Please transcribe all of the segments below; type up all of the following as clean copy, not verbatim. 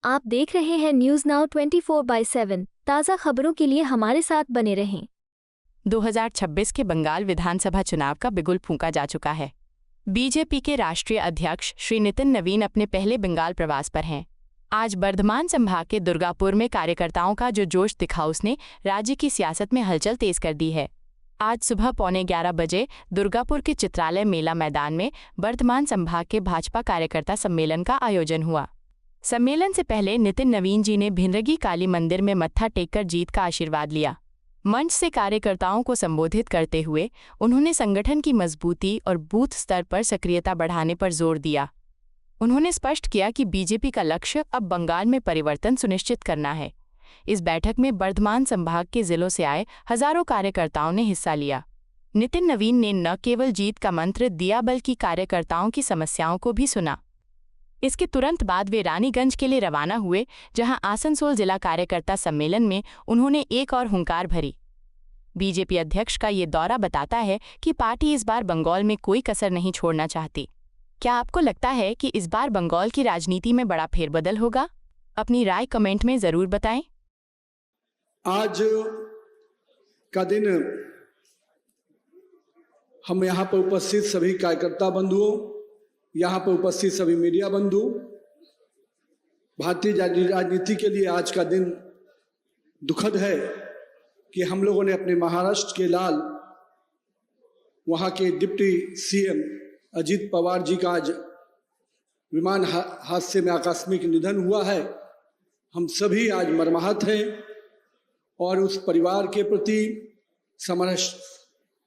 आप देख रहे हैं न्यूज नाउ 24/7। ताज़ा खबरों के लिए हमारे साथ बने रहें। 2026 के बंगाल विधानसभा चुनाव का बिगुल फूंका जा चुका है। बीजेपी के राष्ट्रीय अध्यक्ष श्री नितिन नवीन अपने पहले बंगाल प्रवास पर हैं। आज बर्धमान संभाग के दुर्गापुर में कार्यकर्ताओं का जो जोश दिखा उसने राज्य की सियासत में हलचल तेज कर दी है। आज सुबह 11:15 बजे दुर्गापुर के चित्रालय मेला मैदान में बर्धमान संभाग के भाजपा कार्यकर्ता सम्मेलन का आयोजन हुआ। सम्मेलन से पहले नितिन नवीन जी ने भिनरगी काली मंदिर में मत्था टेककर जीत का आशीर्वाद लिया। मंच से कार्यकर्ताओं को संबोधित करते हुए उन्होंने संगठन की मजबूती और बूथ स्तर पर सक्रियता बढ़ाने पर जोर दिया। उन्होंने स्पष्ट किया कि बीजेपी का लक्ष्य अब बंगाल में परिवर्तन सुनिश्चित करना है। इस बैठक में बर्धमान संभाग के जिलों से आए हजारों कार्यकर्ताओं ने हिस्सा लिया। नितिन नवीन ने न केवल जीत का मंत्र दिया बल्कि कार्यकर्ताओं की समस्याओं को भी सुना। इसके तुरंत बाद वे रानीगंज के लिए रवाना हुए, जहां आसनसोल जिला कार्यकर्ता सम्मेलन में उन्होंने एक और हुंकार भरी। बीजेपी अध्यक्ष का ये दौरा बताता है कि पार्टी इस बार बंगाल में कोई कसर नहीं छोड़ना चाहती। क्या आपको लगता है कि इस बार बंगाल की राजनीति में बड़ा फेरबदल होगा? अपनी राय कमेंट में जरूर बताएं। आज का दिन हम यहाँ पर उपस्थित सभी कार्यकर्ता बंधुओं, यहाँ पर उपस्थित सभी मीडिया बंधु, भारतीय राजनीति के लिए आज का दिन दुखद है कि हम लोगों ने अपने महाराष्ट्र के लाल, वहाँ के डिप्टी सीएम अजीत पवार जी का आज विमान हादसे में आकस्मिक निधन हुआ है। हम सभी आज मर्माहत हैं और उस परिवार के प्रति,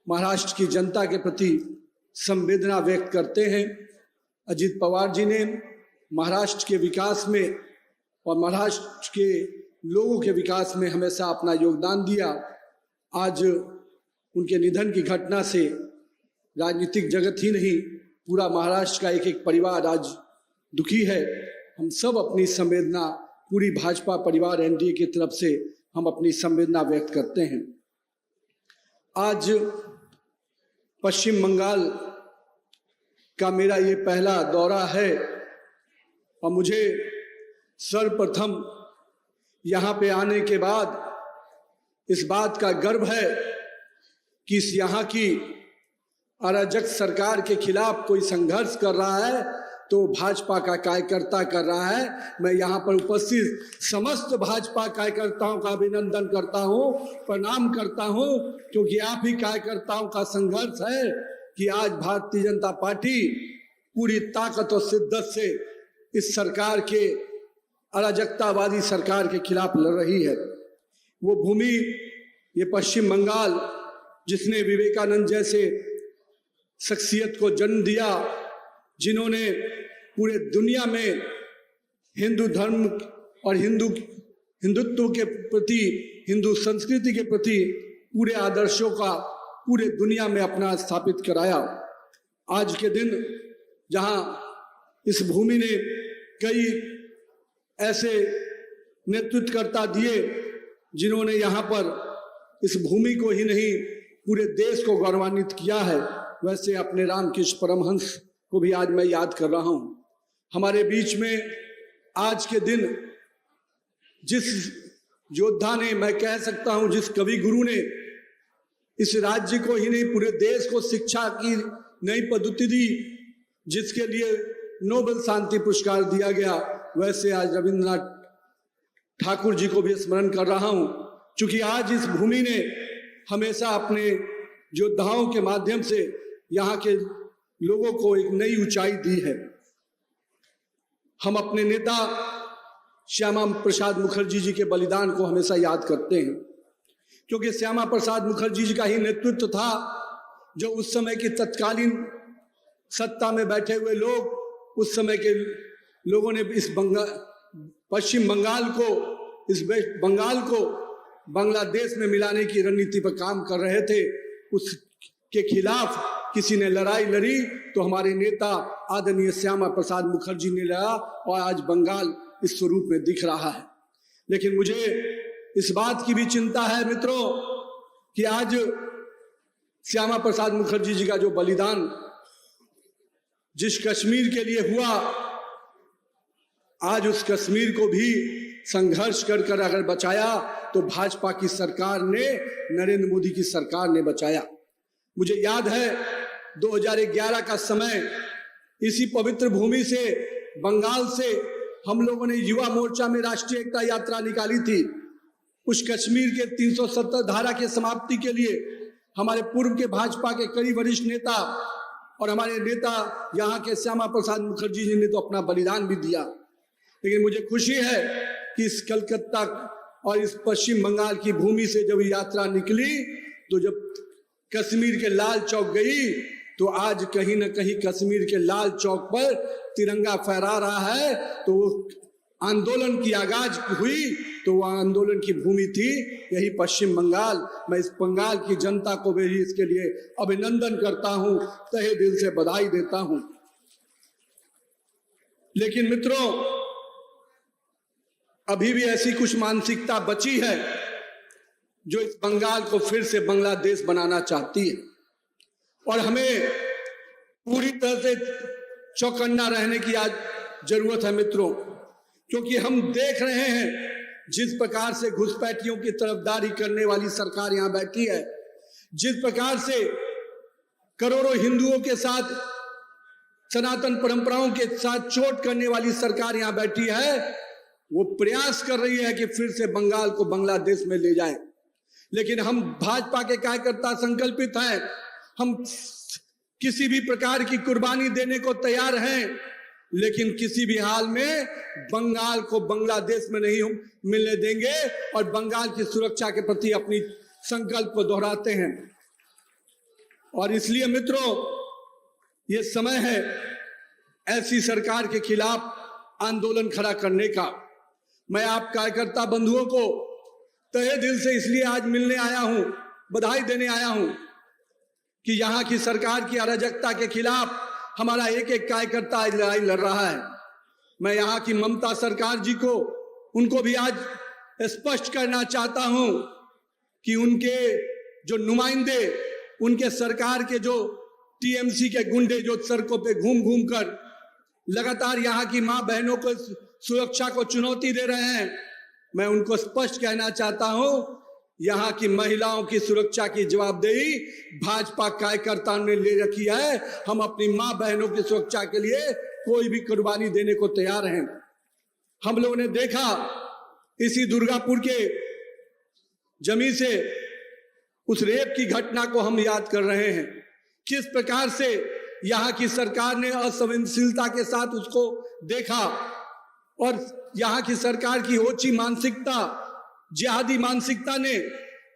महाराष्ट्र की जनता के प्रति संवेदना व्यक्त करते हैं। अजीत पवार जी ने महाराष्ट्र के विकास में और महाराष्ट्र के लोगों के विकास में हमेशा अपना योगदान दिया। आज उनके निधन की घटना से राजनीतिक जगत ही नहीं, पूरा महाराष्ट्र का एक एक परिवार आज दुखी है। हम सब अपनी संवेदना, पूरी भाजपा परिवार एनडीए की तरफ से हम अपनी संवेदना व्यक्त करते हैं। आज पश्चिम बंगाल का मेरा ये पहला दौरा है और मुझे सर्वप्रथम यहाँ पे आने के बाद इस बात का गर्व है कि इस यहाँ की अराजक सरकार के खिलाफ कोई संघर्ष कर रहा है तो भाजपा का कार्यकर्ता कर रहा है। मैं यहाँ पर उपस्थित समस्त भाजपा कार्यकर्ताओं का अभिनंदन करता हूँ, प्रणाम करता हूँ, क्योंकि आप ही कार्यकर्ताओं का संघर्ष है कि आज भारतीय जनता पार्टी पूरी ताकत और शिद्दत से इस सरकार के, अराजकतावादी सरकार के खिलाफ लड़ रही है। वो भूमि, ये पश्चिम बंगाल, जिसने विवेकानंद जैसे शख्सियत को जन्म दिया, जिन्होंने पूरे दुनिया में हिंदू धर्म और हिंदुत्व के प्रति, हिंदू संस्कृति के प्रति पूरे आदर्शों का पूरे दुनिया में अपना स्थापित कराया। आज के दिन जहां इस भूमि ने कई ऐसे नेतृत्वकर्ता दिए जिन्होंने यहाँ पर इस भूमि को ही नहीं पूरे देश को गौरवान्वित किया है, वैसे अपने रामकृष्ण परमहंस को भी आज मैं याद कर रहा हूँ। हमारे बीच में आज के दिन जिस योद्धा ने, मैं कह सकता हूँ जिस कवि गुरु ने इस राज्य को ही नहीं पूरे देश को शिक्षा की नई पद्धति दी, जिसके लिए नोबेल शांति पुरस्कार दिया गया, वैसे आज रविंद्रनाथ ठाकुर जी को भी स्मरण कर रहा हूं। क्योंकि आज इस भूमि ने हमेशा अपने योद्धाओं के माध्यम से यहाँ के लोगों को एक नई ऊंचाई दी है। हम अपने नेता श्यामा प्रसाद मुखर्जी जी के बलिदान को हमेशा याद करते हैं, क्योंकि श्यामा प्रसाद मुखर्जी जी का ही नेतृत्व था जो उस समय की तत्कालीन सत्ता में बैठे हुए लोग, उस समय के लोगों ने इस पश्चिम बंगाल को, इस वेस्ट बंगाल को बांग्लादेश में मिलाने की रणनीति पर काम कर रहे थे। उसके खिलाफ किसी ने लड़ाई लड़ी तो हमारे नेता आदरणीय श्यामा प्रसाद मुखर्जी ने लड़ा और आज बंगाल इस स्वरूप में दिख रहा है। लेकिन मुझे इस बात की भी चिंता है मित्रों कि आज श्यामा प्रसाद मुखर्जी जी का जो बलिदान जिस कश्मीर के लिए हुआ, आज उस कश्मीर को भी संघर्ष कर कर अगर बचाया तो भाजपा की सरकार ने, नरेंद्र मोदी की सरकार ने बचाया। मुझे याद है 2011 का समय, इसी पवित्र भूमि से, बंगाल से हम लोगों ने युवा मोर्चा में राष्ट्रीय एकता यात्रा निकाली थी। उस कश्मीर के 370 धारा के समाप्ति के लिए हमारे पूर्व के भाजपा के कई वरिष्ठ नेता और हमारे नेता यहाँ के श्यामा प्रसाद मुखर्जी जी ने तो अपना बलिदान भी दिया। लेकिन मुझे खुशी है कि इस कलकत्ता और इस पश्चिम बंगाल की भूमि से जब यात्रा निकली, तो जब कश्मीर के लाल चौक गई, तो आज कहीं न कहीं कश्मीर के लाल चौक पर तिरंगा फहरा रहा है। तो वो आंदोलन की आगाज हुई, तो वह आंदोलन की भूमि थी यही पश्चिम बंगाल। मैं इस बंगाल की जनता को भी इसके लिए अभिनंदन करता हूं, तहे दिल से बधाई देता हूं। लेकिन मित्रों, अभी भी ऐसी कुछ मानसिकता बची है जो इस बंगाल को फिर से बांग्लादेश बनाना चाहती है, और हमें पूरी तरह से चौकन्ना रहने की आज जरूरत है मित्रों, क्योंकि हम देख रहे हैं जिस प्रकार से घुसपैठियों की तरफदारी करने वाली सरकार यहां बैठी है, जिस प्रकार से करोड़ों हिंदुओं के साथ, सनातन परंपराओं के साथ चोट करने वाली सरकार यहां बैठी है, वो प्रयास कर रही है कि फिर से बंगाल को बांग्लादेश में ले जाए। लेकिन हम भाजपा के कार्यकर्ता संकल्पित हैं, हम किसी भी प्रकार की कुर्बानी देने को तैयार हैं, लेकिन किसी भी हाल में बंगाल को बांग्लादेश में नहीं मिलने देंगे, और बंगाल की सुरक्षा के प्रति अपनी संकल्प को दोहराते हैं। और इसलिए मित्रों, ये समय है ऐसी सरकार के खिलाफ आंदोलन खड़ा करने का। मैं आप कार्यकर्ता बंधुओं को तहे दिल से इसलिए आज मिलने आया हूं, बधाई देने आया हूं कि यहां की सरकार की अराजकता के खिलाफ हमारा एक एक कार्यकर्ता आज लड़ाई लड़ रहा है। मैं यहाँ की ममता सरकार जी को, उनको भी आज स्पष्ट करना चाहता हूं कि उनके जो नुमाइंदे, उनके सरकार के जो टीएमसी के गुंडे जो सड़कों पे घूम घूम कर लगातार यहाँ की मां बहनों को सुरक्षा को चुनौती दे रहे हैं, मैं उनको स्पष्ट कहना चाहता हूं, यहाँ की महिलाओं की सुरक्षा की जवाबदेही भाजपा कार्यकर्ताओं ने ले रखी है। हम अपनी मां बहनों की सुरक्षा के लिए कोई भी कुर्बानी देने को तैयार हैं। हम लोगों ने देखा इसी दुर्गापुर के जमी से उस रेप की घटना को हम याद कर रहे हैं, किस प्रकार से यहाँ की सरकार ने असंवेदनशीलता के साथ उसको देखा, और यहाँ की सरकार की ओछी मानसिकता, जिहादी मानसिकता ने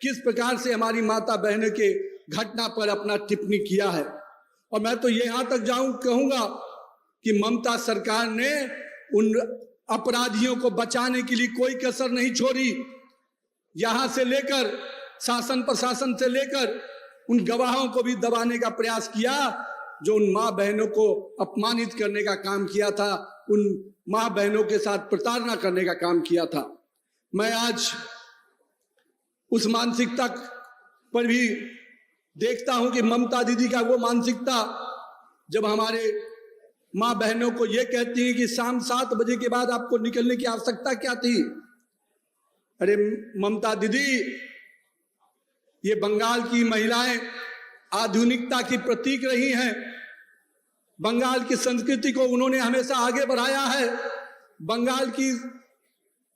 किस प्रकार से हमारी माता बहनों के घटना पर अपना टिप्पणी किया है। और मैं तो यहां तक कहूंगा कि ममता सरकार ने उन अपराधियों को बचाने के लिए कोई कसर नहीं छोड़ी। यहां से लेकर शासन प्रशासन से लेकर उन गवाहों को भी दबाने का प्रयास किया जो उन मां बहनों को अपमानित करने का काम किया था, उन मां बहनों के साथ प्रताड़ना करने का काम किया था। मैं आज उस मानसिकता पर भी देखता हूं कि ममता दीदी का वो मानसिकता, जब हमारे मां बहनों को ये कहती है कि शाम 7 बजे के बाद आपको निकलने की आवश्यकता क्या थी। अरे ममता दीदी, ये बंगाल की महिलाएं आधुनिकता की प्रतीक रही हैं, बंगाल की संस्कृति को उन्होंने हमेशा आगे बढ़ाया है, बंगाल की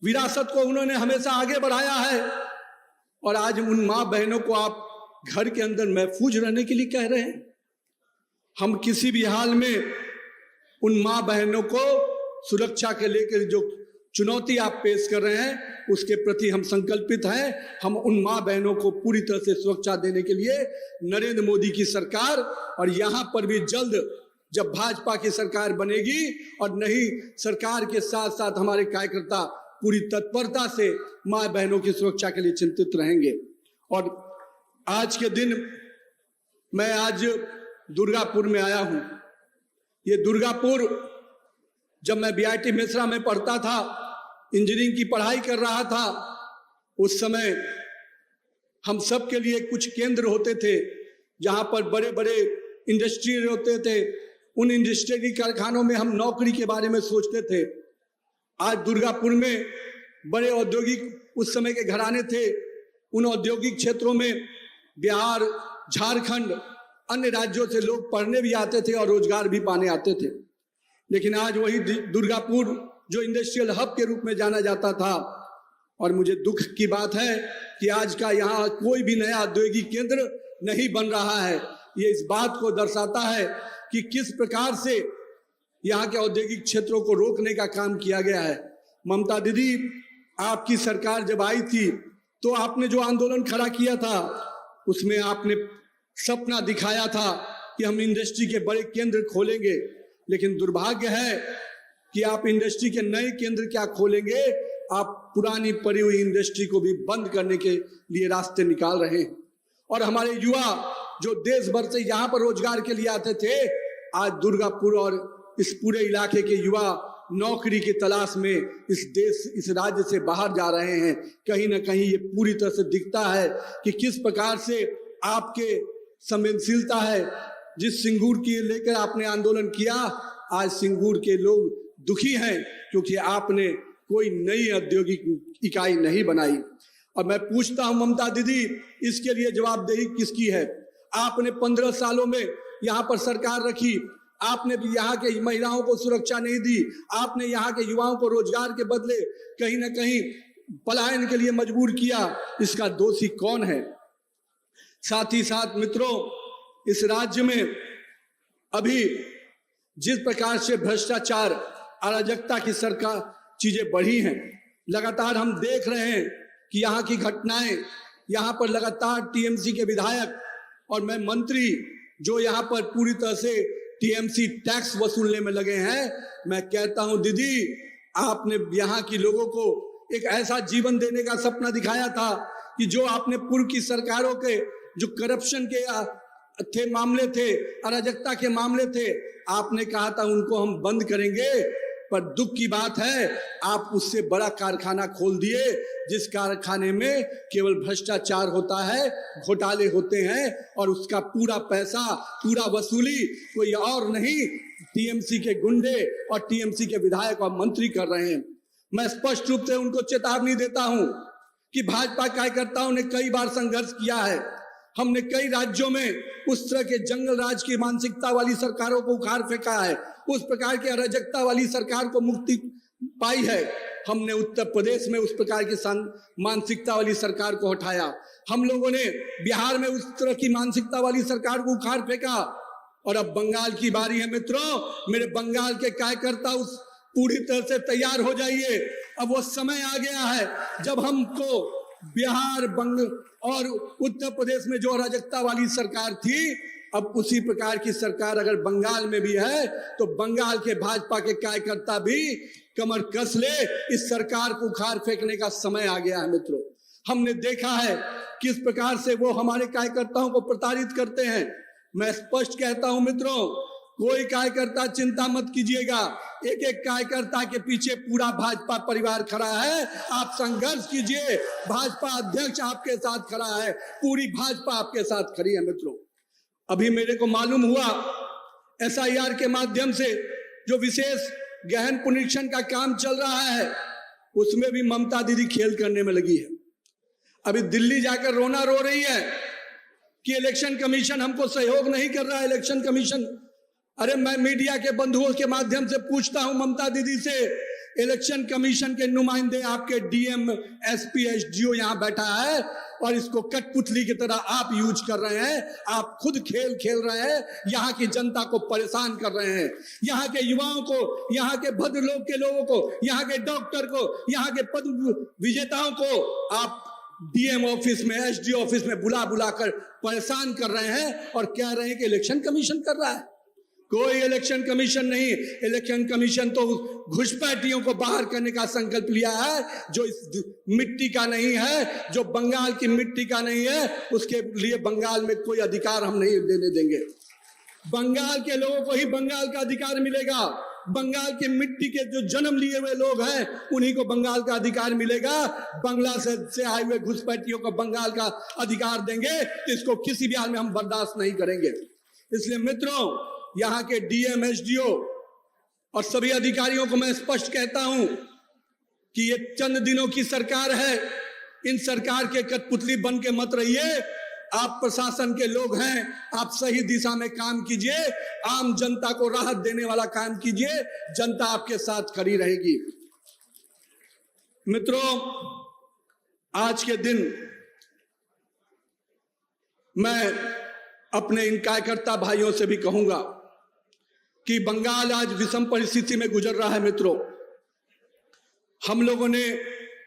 विरासत को उन्होंने हमेशा आगे बढ़ाया है, और आज उन मां बहनों को आप घर के अंदर महफूज रहने के लिए कह रहे हैं। हम किसी भी हाल में उन मां बहनों को सुरक्षा के लेकर जो चुनौती आप पेश कर रहे हैं, उसके प्रति हम संकल्पित हैं। हम उन मां बहनों को पूरी तरह से सुरक्षा देने के लिए नरेंद्र मोदी की सरकार, और यहां पर भी जल्द जब भाजपा की सरकार बनेगी और नई सरकार के साथ साथ हमारे कार्यकर्ता पूरी तत्परता से मां बहनों की सुरक्षा के लिए चिंतित रहेंगे। और आज के दिन मैं आज दुर्गापुर में आया हूं। ये दुर्गापुर, जब मैं बीआईटी मिश्रा में पढ़ता था, इंजीनियरिंग की पढ़ाई कर रहा था, उस समय हम सब के लिए कुछ केंद्र होते थे जहां पर बड़े बड़े इंडस्ट्री होते थे। उन इंडस्ट्री कारखानों में हम नौकरी के बारे में सोचते थे। आज दुर्गापुर में बड़े औद्योगिक उस समय के घराने थे। उन औद्योगिक क्षेत्रों में बिहार, झारखंड, अन्य राज्यों से लोग पढ़ने भी आते थे और रोजगार भी पाने आते थे। लेकिन आज वही दुर्गापुर जो इंडस्ट्रियल हब के रूप में जाना जाता था, और मुझे दुख की बात है कि आज का यहाँ कोई भी नया औद्योगिक केंद्र नहीं बन रहा है। ये इस बात को दर्शाता है कि किस प्रकार से यहाँ के औद्योगिक क्षेत्रों को रोकने का काम किया गया है। ममता दीदी, आपकी सरकार जब आई थी तो आपने जो आंदोलन खड़ा किया था उसमें आपने सपना दिखाया था कि हम इंडस्ट्री के बड़े केंद्र खोलेंगे, लेकिन दुर्भाग्य है कि आप इंडस्ट्री के नए केंद्र क्या खोलेंगे, आप पुरानी पड़ी हुई इंडस्ट्री को भी बंद करने के लिए रास्ते निकाल रहे हैं। और हमारे युवा जो देश भर से यहाँ पर रोजगार के लिए आते थे, आज दुर्गापुर और इस पूरे इलाके के युवा नौकरी की तलाश में इस देश, इस राज्य से बाहर जा रहे हैं। कहीं ना कहीं ये पूरी तरह से दिखता है कि किस प्रकार से आपके संवेदनशीलता है। जिस सिंगूर की लेकर आपने आंदोलन किया, आज सिंगूर के लोग दुखी हैं क्योंकि आपने कोई नई औद्योगिक इकाई नहीं बनाई। और मैं पूछता हूं ममता दीदी, इसके लिए जवाबदेही किसकी है? आपने 15 सालों में यहाँ पर सरकार रखी, आपने भी यहाँ के महिलाओं को सुरक्षा नहीं दी, आपने यहाँ के युवाओं को रोजगार के बदले कहीं ना कहीं पलायन के लिए मजबूर किया। इसका दोषी कौन है? साथ ही साथ मित्रों, इस राज्य में अभी जिस प्रकार से भ्रष्टाचार, अराजकता की सरकार चीजें बढ़ी हैं, लगातार हम देख रहे हैं कि यहाँ की घटनाएं, यहाँ पर लगातार टीएमसी के विधायक और मैं मंत्री जो यहाँ पर पूरी तरह से टीएमसी टैक्स वसूलने में लगे हैं। मैं कहता हूं दीदी, आपने यहाँ के लोगों को एक ऐसा जीवन देने का सपना दिखाया था कि जो आपने पूर्व की सरकारों के जो करप्शन के थे मामले थे, अराजकता के मामले थे, आपने कहा था उनको हम बंद करेंगे। पर दुख की बात है, आप उससे बड़ा कारखाना खोल दिए जिस कारखाने में केवल भ्रष्टाचार होता है, घोटाले होते हैं और उसका पूरा पैसा, पूरा वसूली कोई और नहीं, टीएमसी के गुंडे और टीएमसी के विधायक और मंत्री कर रहे हैं। मैं स्पष्ट रूप से उनको चेतावनी देता हूं कि भाजपा कार्यकर्ताओं ने कई बार संघर्ष किया है। हमने कई राज्यों में उस तरह के जंगल राज की मानसिकता वाली सरकारों को उखाड़ फेंका है, उस प्रकार की अराजकता वाली सरकार को मुक्ति पाई है। हमने उत्तर प्रदेश में उस प्रकार की मानसिकता वाली सरकार को हटाया। हम लोगों ने बिहार में उस तरह की मानसिकता वाली सरकार को उखाड़ फेंका। और अब बंगाल की बारी है मित्रों। मेरे बंगाल के कार्यकर्ता उस पूरी तरह से तैयार हो जाइए। अब वो समय आ गया है जब हमको बिहार, बंग और उत्तर प्रदेश में जो अराजकता वाली सरकार थी, अब उसी प्रकार की सरकार अगर बंगाल में भी है तो बंगाल के भाजपा के कार्यकर्ता भी कमर कस ले। इस सरकार को उखाड़ फेंकने का समय आ गया है मित्रों। हमने देखा है किस प्रकार से वो हमारे कार्यकर्ताओं को प्रताड़ित करते हैं। मैं स्पष्ट कहता हूं मित्रों, कोई कार्यकर्ता चिंता मत कीजिएगा, एक एक कार्यकर्ता के पीछे पूरा भाजपा परिवार खड़ा है। आप संघर्ष कीजिए, भाजपा अध्यक्ष आपके साथ खड़ा है, पूरी भाजपा आपके साथ खड़ी है मित्रों। अभी मेरे को मालूम हुआ एसआईआर के माध्यम से जो विशेष गहन पुनरीक्षण का काम चल रहा है, उसमें भी ममता दीदी खेल करने में लगी है। अभी दिल्ली जाकर रोना रो रही है कि इलेक्शन कमीशन हमको सहयोग नहीं कर रहा है, इलेक्शन कमीशन। अरे मैं मीडिया के बंधुओं के माध्यम से पूछता हूं ममता दीदी से, इलेक्शन कमीशन के नुमाइंदे आपके डीएम, एसपी, एसडीओ यहां बैठा है और इसको कठपुतली की तरह आप यूज कर रहे हैं। आप खुद खेल खेल रहे हैं, यहाँ की जनता को परेशान कर रहे हैं, यहाँ के युवाओं को, यहाँ के भद्र लोग के लोगों को, यहाँ के डॉक्टर को, यहाँ के पद विजेताओं को आप डीएम ऑफिस में, एसडीओ ऑफिस में बुला बुलाकर परेशान कर रहे हैं और कह रहे हैं कि इलेक्शन कमीशन कर रहा है। कोई इलेक्शन कमीशन नहीं। इलेक्शन कमीशन तो घुसपैठियों को बाहर करने का संकल्प लिया है, जो इस मिट्टी का नहीं है, जो बंगाल की मिट्टी का नहीं है, उसके लिए बंगाल में कोई अधिकार हम नहीं देने देंगे। बंगाल के लोगों को ही बंगाल का अधिकार मिलेगा। बंगाल की मिट्टी के जो जन्म लिए हुए लोग हैं, उन्हीं को बंगाल का अधिकार मिलेगा। बांग्लादेश से आए हुए घुसपैठियों को बंगाल का अधिकार देंगे तो इसको किसी भी हाल में हम बर्दाश्त नहीं करेंगे। इसलिए मित्रों, यहाँ के डीएम, एसडीओ और सभी अधिकारियों को मैं स्पष्ट कहता हूं कि ये चंद दिनों की सरकार है, इन सरकार के कठपुतली बन के मत रहिए। आप प्रशासन के लोग हैं, आप सही दिशा में काम कीजिए, आम जनता को राहत देने वाला काम कीजिए, जनता आपके साथ खड़ी रहेगी। मित्रों, आज के दिन मैं अपने इन कार्यकर्ता भाइयों से भी कहूंगा कि बंगाल आज विषम परिस्थिति में गुजर रहा है। मित्रों, हम लोगों ने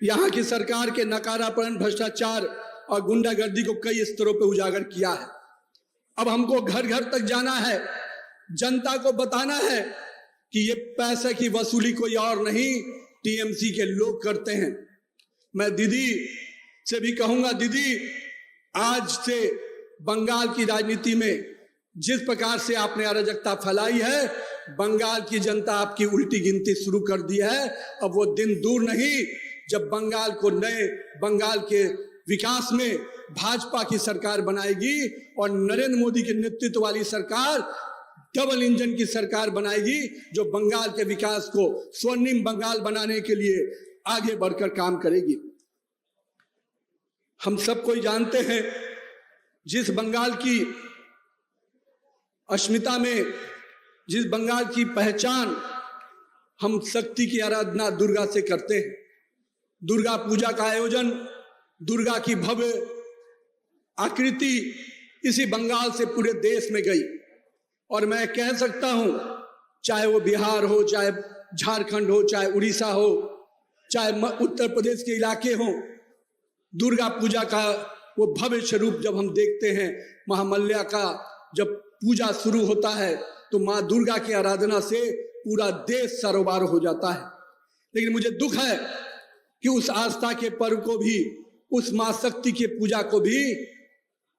यहां की सरकार के नकारापन, भ्रष्टाचार और गुंडागर्दी को कई स्तरों पर उजागर किया है। अब हमको घर घर तक जाना है, जनता को बताना है कि ये पैसे की वसूली कोई और नहीं, टीएमसी के लोग करते हैं। मैं दीदी से भी कहूंगा, दीदी आज से बंगाल की राजनीति में जिस प्रकार से आपने अराजकता फैलाई है, बंगाल की जनता आपकी उल्टी गिनती शुरू कर दी है। अब वो दिन दूर नहीं जब बंगाल को नए बंगाल के विकास में भाजपा की सरकार बनाएगी और नरेंद्र मोदी के नेतृत्व वाली सरकार डबल इंजन की सरकार बनाएगी, जो बंगाल के विकास को स्वर्णिम बंगाल बनाने के लिए आगे बढ़कर काम करेगी। हम सब कोई जानते हैं, जिस बंगाल की अस्मिता में, जिस बंगाल की पहचान हम शक्ति की आराधना दुर्गा से करते हैं, दुर्गा पूजा का आयोजन, दुर्गा की भव्य आकृति इसी बंगाल से पूरे देश में गई। और मैं कह सकता हूं, चाहे वो बिहार हो, चाहे झारखंड हो, चाहे उड़ीसा हो, चाहे उत्तर प्रदेश के इलाके हो, दुर्गा पूजा का वो भव्य स्वरूप जब हम देखते हैं, महामल्ल्या का जब पूजा शुरू होता है तो माँ दुर्गा की आराधना से पूरा देश सरोबार हो जाता है। लेकिन मुझे दुख है कि उस आस्था के पर्व को भी, उस मां शक्ति की पूजा को भी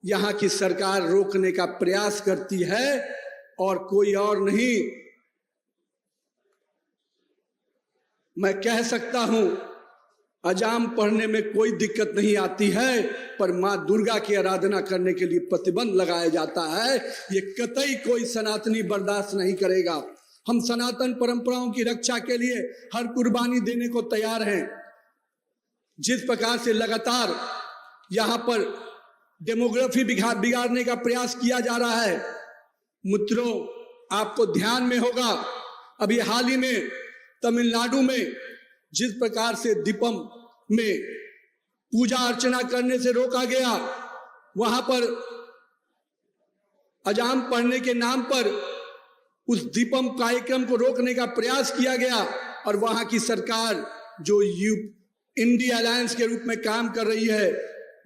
यहां की सरकार रोकने का प्रयास करती है, और कोई और नहीं, मैं कह सकता हूं अजाम पढ़ने में कोई दिक्कत नहीं आती है, पर मां दुर्गा की आराधना करने के लिए प्रतिबंध लगाया जाता है। ये कतई कोई सनातनी बर्दाश्त नहीं करेगा। हम सनातन परंपराओं की रक्षा के लिए हर कुर्बानी देने को तैयार हैं। जिस प्रकार से लगातार यहां पर डेमोग्राफी बिगाड़ने का प्रयास किया जा रहा है, मित्रों आपको ध्यान में होगा, अभी हाल ही में तमिलनाडु में जिस प्रकार से दीपम में पूजा अर्चना करने से रोका गया, वहां पर अजाम पढ़ने के नाम पर उस दीपम कार्यक्रम को रोकने का प्रयास किया गया, और वहां की सरकार जो इंडिया अलायंस के रूप में काम कर रही है,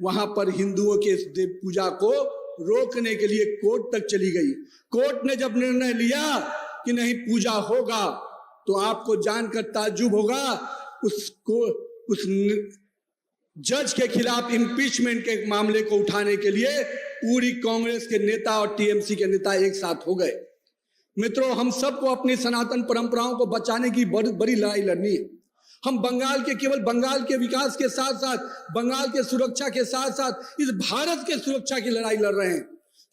वहां पर हिंदुओं के इस देव पूजा को रोकने के लिए कोर्ट तक चली गई। कोर्ट ने जब निर्णय लिया कि नहीं पूजा होगा, तो आपको जानकर ताज्जुब होगा, उस जज के खिलाफ इम्पीचमेंट के मामले को उठाने के लिए पूरी कांग्रेस के नेता और टीएमसी के नेता एक साथ हो गए। मित्रों, हम सबको अपनी सनातन परंपराओं को बचाने की बड़ी लड़ाई लड़नी है। हम बंगाल के, केवल बंगाल के विकास के साथ साथ, बंगाल के सुरक्षा के साथ साथ इस भारत के सुरक्षा की लड़ाई लड़ रहे हैं,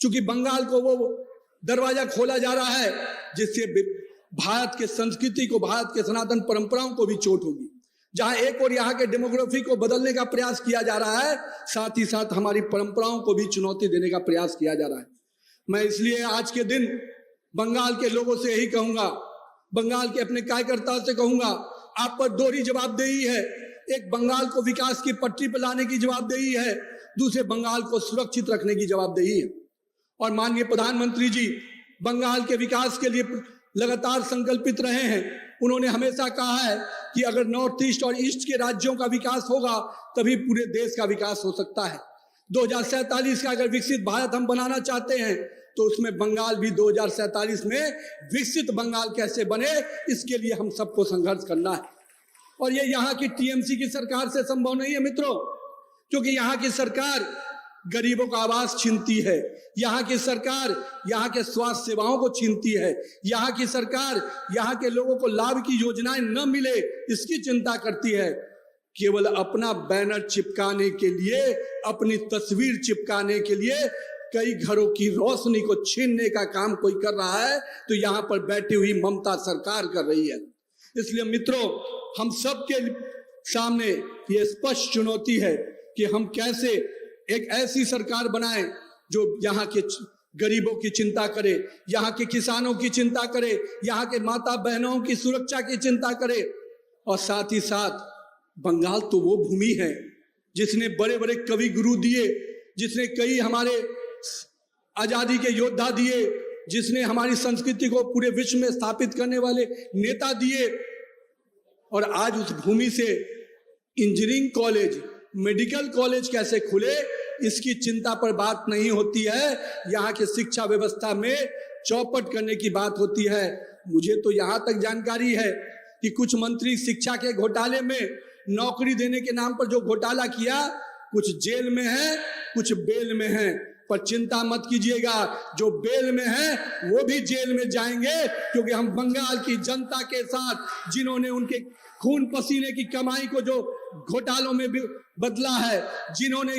क्योंकि बंगाल को वो दरवाजा खोला जा रहा है जिससे भारत के संस्कृति को, भारत के सनातन परंपराओं को भी चोट होगी। जहां एक और यहाँ के डेमोग्राफी को बदलने का प्रयास किया जा रहा है, साथ ही साथ हमारी परंपराओं को भी चुनौती देने का प्रयास किया जा रहा है। मैं इसलिए आज के दिन बंगाल के लोगों से यही कहूंगा, बंगाल के अपने कार्यकर्ताओं से कहूंगा, आप पर दोहरी जवाबदेही है। एक बंगाल को विकास की पटरी पर लाने की जवाबदेही है, दूसरे बंगाल को सुरक्षित रखने की जवाबदेही है। और माननीय प्रधानमंत्री जी बंगाल के विकास के लिए लगातार संकल्पित रहे हैं। उन्होंने हमेशा कहा है कि अगर नॉर्थ ईस्ट और ईस्ट के राज्यों का विकास होगा तभी पूरे देश का विकास हो सकता है। 2047 का अगर विकसित भारत हम बनाना चाहते हैं तो उसमें बंगाल भी 2047 में विकसित बंगाल कैसे बने, इसके लिए हम सबको संघर्ष करना है। और ये यहाँ की टीएमसी की सरकार से संभव नहीं है मित्रों, क्योंकि यहाँ की सरकार गरीबों का आवास छीनती है, यहाँ की सरकार यहाँ के स्वास्थ्य सेवाओं को छीनती है, यहाँ की सरकार यहाँ के लोगों को लाभ की योजनाएं न मिले इसकी चिंता करती है। केवल अपना बैनर चिपकाने के लिए, अपनी तस्वीर चिपकाने के लिए कई घरों की रोशनी को छीनने का काम कोई कर रहा है तो यहाँ पर बैठी हुई ममता सरकार कर रही है। इसलिए मित्रों, हम सब के सामने ये स्पष्ट चुनौती है कि हम कैसे एक ऐसी सरकार बनाएं जो यहाँ के गरीबों की चिंता करे, यहाँ के किसानों की चिंता करे, यहाँ के माता बहनों की सुरक्षा की चिंता करे। और साथ ही साथ बंगाल तो वो भूमि है जिसने बड़े बड़े कवि गुरु दिए, जिसने कई हमारे आजादी के योद्धा दिए, जिसने हमारी संस्कृति को पूरे विश्व में स्थापित करने वाले नेता दिए। और आज उस भूमि से इंजीनियरिंग कॉलेज, मेडिकल कॉलेज कैसे खुले, इसकी चिंता पर बात नहीं होती है। यहाँ के शिक्षा व्यवस्था में चौपट करने की बात होती है। मुझे तो यहाँ तक जानकारी है कि कुछ मंत्री शिक्षा के घोटाले में नौकरी देने के नाम पर जो घोटाला किया, कुछ जेल में है, कुछ बेल में है। पर चिंता मत कीजिएगा, जो बेल में है वो भी जेल में जाएंगे, क्योंकि हम बंगाल की जनता के साथ, जिन्होंने उनके खून पसीने की कमाई को जो घोटालों में भी बदला है, जिन्होंने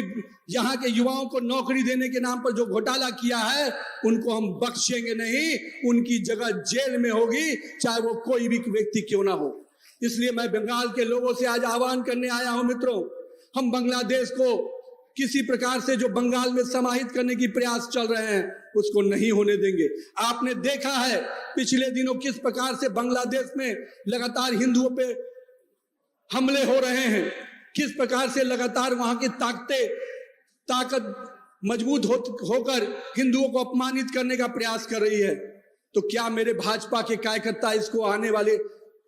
यहाँ के युवाओं को नौकरी देने के नाम पर जो घोटाला किया है, उनको हम बख्शेंगे नहीं। उनकी जगह जेल में होगी, चाहे वो कोई भी व्यक्ति क्यों ना हो। इसलिए मैं बंगाल के लोगों से आज आह्वान करने आया हूं। मित्रों, हम बांग्लादेश को किसी प्रकार से जो बंगाल में समाहित करने की प्रयास चल रहे हैं, उसको नहीं होने देंगे। आपने देखा है पिछले दिनों किस प्रकार से बांग्लादेश में लगातार हिंदुओं पे हमले हो रहे हैं, किस प्रकार से लगातार वहां की ताकत मजबूत होकर हिंदुओं को अपमानित करने का प्रयास कर रही है। तो क्या मेरे भाजपा के कार्यकर्ता इसको आने वाले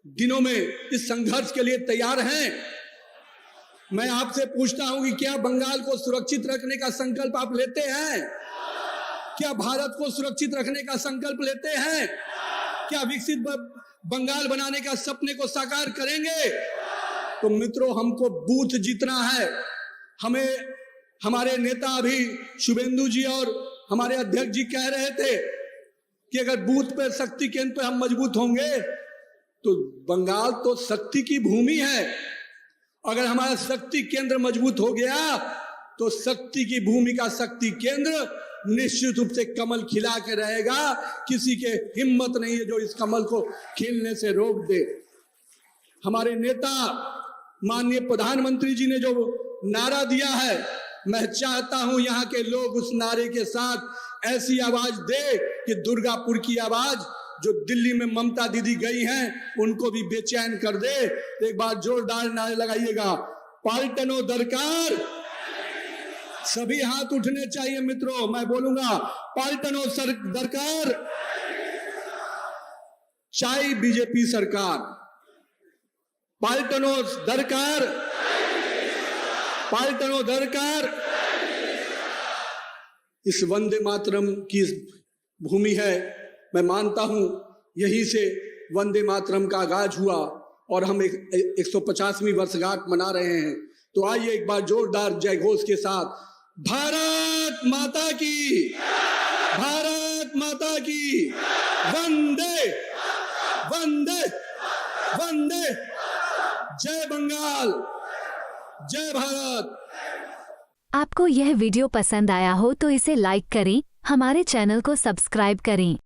दिनों में इस संघर्ष के लिए तैयार हैं? मैं आपसे पूछता हूं कि क्या बंगाल को सुरक्षित रखने का संकल्प आप लेते हैं? क्या भारत को सुरक्षित रखने का संकल्प लेते हैं? क्या विकसित बंगाल बनाने का सपने को साकार करेंगे? तो मित्रों, हमको बूथ जीतना है। हमें हमारे नेता अभी शुभेंदु जी और हमारे अध्यक्ष जी कह रहे थे कि अगर बूथ पर शक्ति केंद्र पर हम मजबूत होंगे, तो बंगाल तो शक्ति की भूमि है। अगर हमारा शक्ति केंद्र मजबूत हो गया, तो शक्ति की भूमि का शक्ति केंद्र निश्चित रूप से कमल खिला के रहेगा। किसी के हिम्मत नहीं है जो इस कमल को खिलने से रोक दे। हमारे नेता माननीय प्रधानमंत्री जी ने जो नारा दिया है, मैं चाहता हूं यहाँ के लोग उस नारे के साथ ऐसी आवाज दे कि दुर्गापुर की आवाज जो दिल्ली में ममता दीदी गई हैं, उनको भी बेचैन कर दे। एक बार जोरदार नारे लगाइएगा, पालटनो दरकार। सभी हाथ उठने चाहिए मित्रों। मैं बोलूंगा, पालटनो दरकार, चाहे बीजेपी सरकार, पालटनो दरकार, पालटनो दरकार। इस वंदे मातरम की भूमि है। मैं मानता हूं यहीं से वंदे मातरम का आगाज हुआ और हम 150वीं वर्षगांठ मना रहे हैं। तो आइए एक बार जोरदार जय घोष के साथ, भारत माता की, भारत माता की, वंदे वंदे वंदे, जय बंगाल, जय भारत। आपको यह वीडियो पसंद आया हो तो इसे लाइक करें, हमारे चैनल को सब्सक्राइब करें।